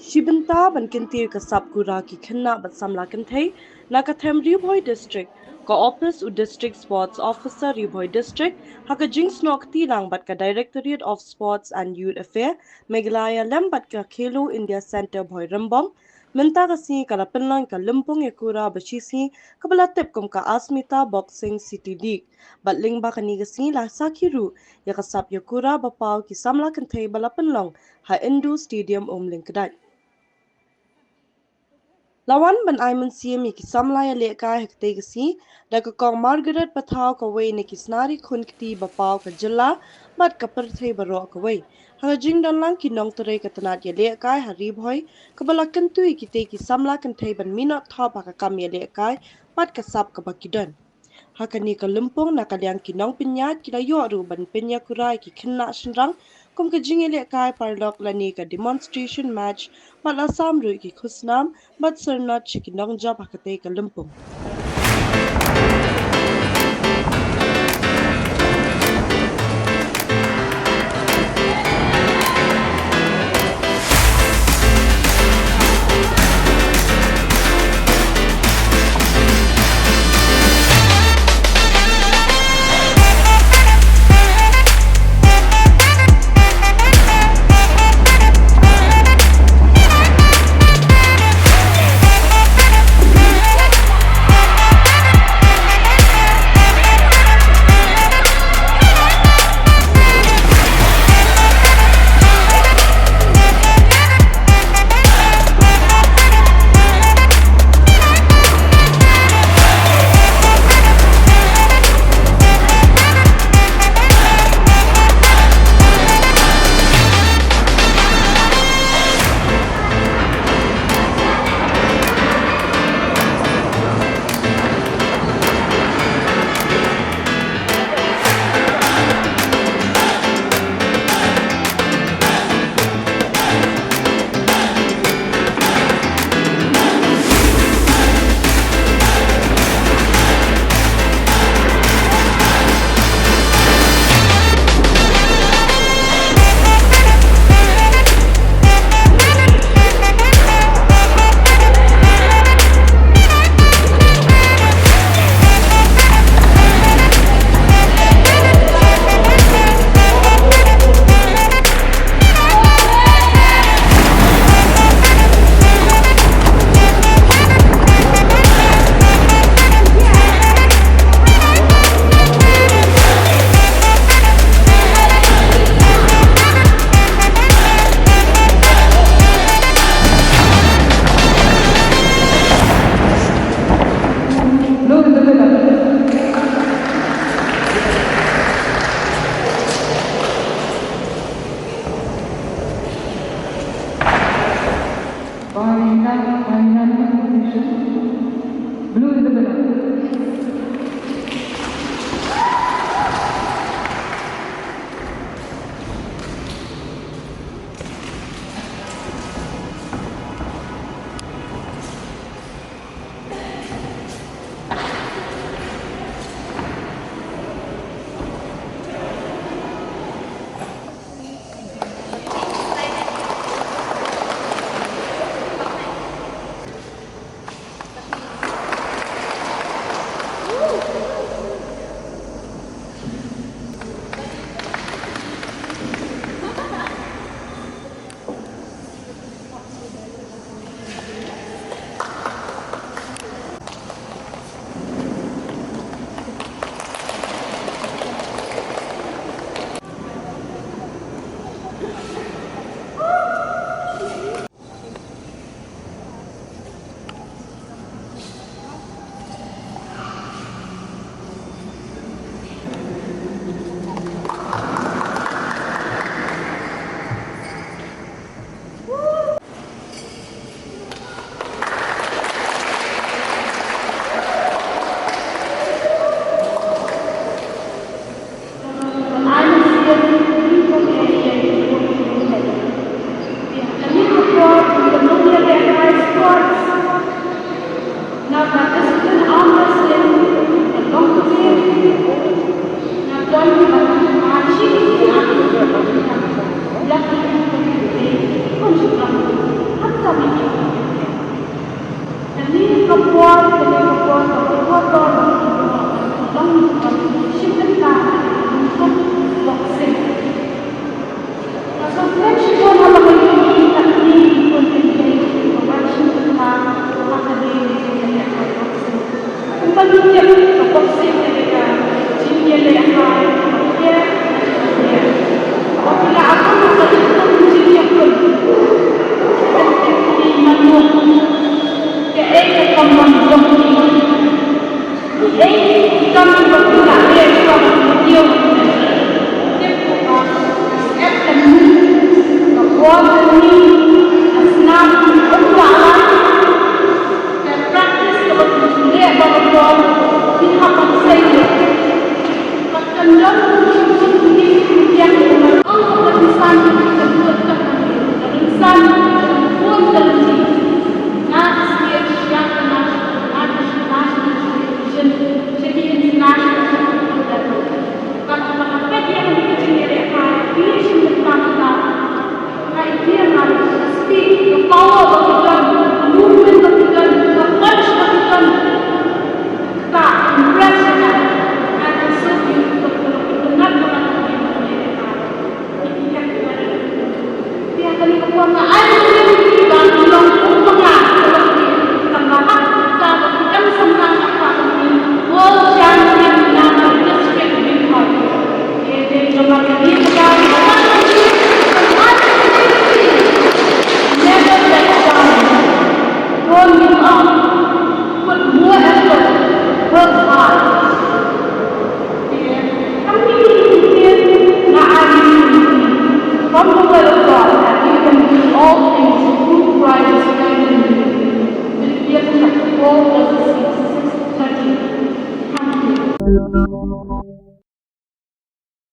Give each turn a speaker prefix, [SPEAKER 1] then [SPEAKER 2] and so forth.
[SPEAKER 1] Shibinta ban Kynthei ka Sap Kura ki khenna bat Samla Kynthei na ka them Ri-Bhoi district ka office u district sports officer Ri-Bhoi district haka jings nok ti lang bat ka Directorate of Sports and Youth Affairs Meghalaya lem bat ka Khelo India Center Bhoi Rambom minta ka si kala penlang ka Limpong Yakura bashisi kabala tep kom ka Asmita Boxing City League bat ling ba kani ka si la sakiru ya ka Sap Yakura bapau ki Samla Kynthei bala penlang ha Indu Stadium ling kedai Lawan ban Aiman CM ki Samla ya leka hekte gasi da ka kong Margaret Pathau ka wei ne ki snari khun kti bapau ka jilla bat ka perthei baro ka wei ha jing dan lang ki nong tore ka tanat ya leka ha Ri-Bhoi ka bala kentui ki te ki Samla Kynthei ban minot thop ka kam ya leka bat ka sap ka bakidan Hakani ka Limpong na kalyang kinong pinyat kila yoru ban pinya kurai ki khinna shinrang kum ka jingele kai parlok lani ka demonstration match mala samru ki khusnam bat sernat chikinong job hakate ka Limpong
[SPEAKER 2] Never let down. Don't give up. Put more effort. Work hard. Kami diizinkan na amin from the word of God that you can do all things through Christ strengthening you. Philippians chapter 4 verses 6 to 13. Thank you.